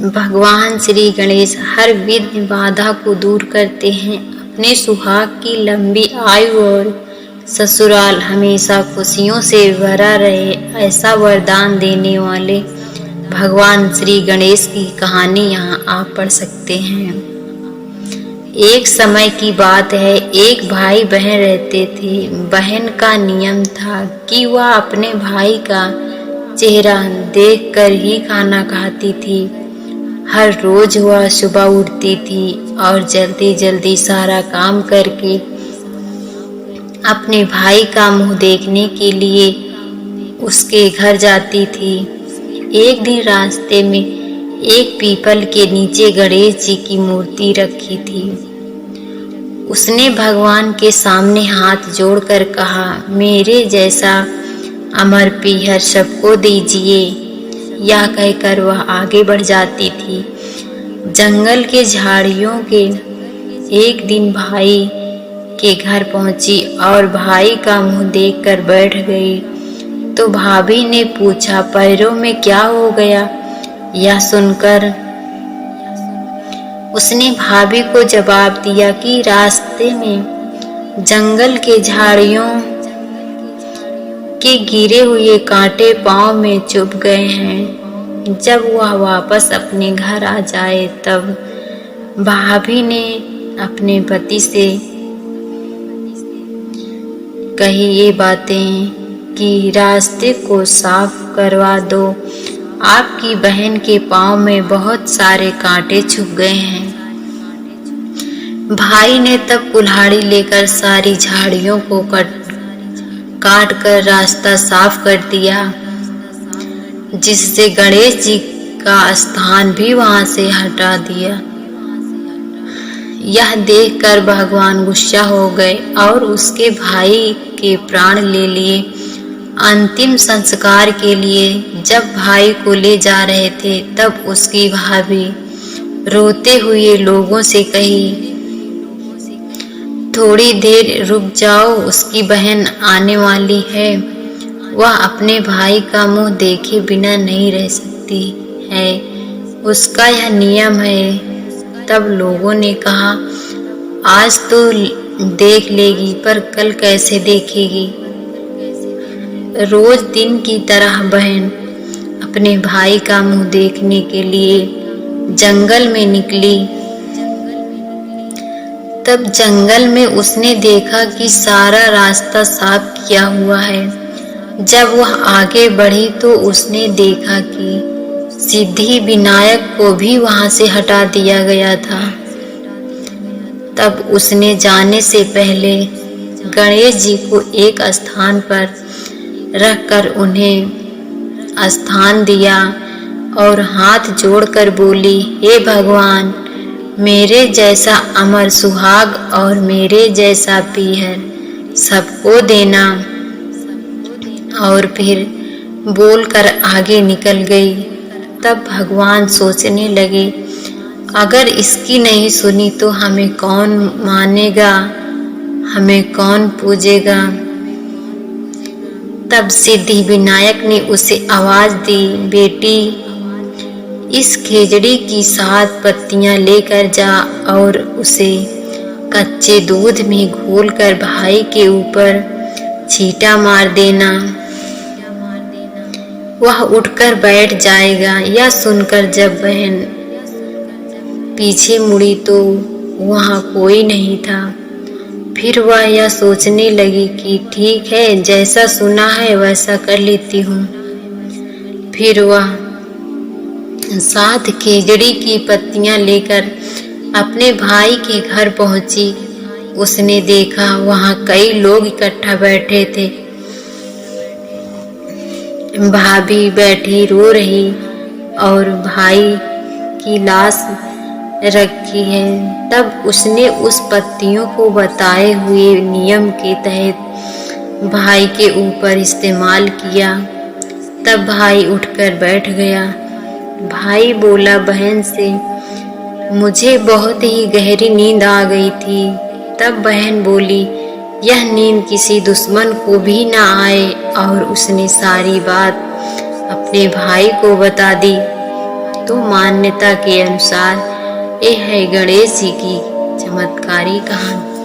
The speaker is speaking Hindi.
भगवान श्री गणेश हर विघ्न बाधा को दूर करते हैं। अपने सुहाग की लंबी आयु और ससुराल हमेशा खुशियों से भरा रहे, ऐसा वरदान देने वाले भगवान श्री गणेश की कहानी यहाँ आप पढ़ सकते हैं। एक समय की बात है, एक भाई बहन रहते थे। बहन का नियम था कि वह अपने भाई का चेहरा देखकर ही खाना खाती थी। हर रोज वह सुबह उठती थी और जल्दी जल्दी सारा काम करके अपने भाई का मुंह देखने के लिए उसके घर जाती थी। एक दिन रास्ते में एक पीपल के नीचे गणेश जी की मूर्ति रखी थी। उसने भगवान के सामने हाथ जोड़कर कहा, मेरे जैसा अमर पीहर सबको दीजिए। यह कहकर वह आगे बढ़ जाती थी। जंगल के झाड़ियों के एक दिन भाई के घर पहुंची और भाई का मुंह देखकर बैठ गई। तो भाभी ने पूछा, पैरों में क्या हो गया? यह सुनकर उसने भाभी को जवाब दिया कि रास्ते में जंगल के झाड़ियों के गिरे हुए कांटे पांव में चुभ गए हैं। जब वह वापस अपने घर आ जाए तब भाभी ने अपने पति से कही ये बातें कि रास्ते को साफ करवा दो, आपकी बहन के पांव में बहुत सारे कांटे चुभ गए हैं। भाई ने तब कुल्हाड़ी लेकर सारी झाड़ियों को काट कर रास्ता साफ कर दिया, जिससे गणेश जी का स्थान भी वहां से हटा दिया। यह देखकर भगवान गुस्सा हो गए और उसके भाई के प्राण ले लिए। अंतिम संस्कार के लिए जब भाई को ले जा रहे थे तब उसकी भाभी रोते हुए लोगों से कही, थोड़ी देर रुक जाओ, उसकी बहन आने वाली है। वह अपने भाई का मुंह देखे बिना नहीं रह सकती है, उसका यह नियम है। तब लोगों ने कहा, आज तो देख लेगी पर कल कैसे देखेगी? रोज दिन की तरह बहन अपने भाई का मुंह देखने के लिए जंगल में निकली। तब जंगल में उसने देखा कि सारा रास्ता साफ किया हुआ है। जब वह आगे बढ़ी तो उसने देखा कि सिद्धि विनायक को भी वहां से हटा दिया गया था। तब उसने जाने से पहले गणेश जी को एक स्थान पर रखकर उन्हें स्थान दिया और हाथ जोड़कर बोली, हे भगवान, मेरे जैसा अमर सुहाग और मेरे जैसा पीहर सबको देना। और फिर बोलकर आगे निकल गई। तब भगवान सोचने लगे, अगर इसकी नहीं सुनी तो हमें कौन मानेगा, हमें कौन पूजेगा? तब सिद्धि विनायक ने उसे आवाज दी, बेटी, इस खेजड़ी की 7 पत्तियां लेकर जा और उसे कच्चे दूध में घोलकर भाई के ऊपर छींटा मार देना। वह उठकर बैठ जाएगा। यह सुनकर जब बहन पीछे मुड़ी तो वहां कोई नहीं था। फिर वह यह सोचने लगी कि ठीक है, जैसा सुना है वैसा कर लेती हूँ। फिर वह 7 खेजड़ी की पत्तियां लेकर अपने भाई के घर पहुंची। उसने देखा वहां कई लोग इकट्ठा बैठे थे। भाभी बैठी रो रही और भाई की लाश रखी है। तब उसने उस पत्तियों को बताए हुए नियम के तहत भाई के ऊपर इस्तेमाल किया। तब भाई उठकर बैठ गया। भाई बोला बहन से, मुझे बहुत ही गहरी नींद आ गई थी। तब बहन बोली, यह नींद किसी दुश्मन को भी ना आए। और उसने सारी बात अपने भाई को बता दी। तो मान्यता के अनुसार यह है गणेश जी की चमत्कारी कहानी।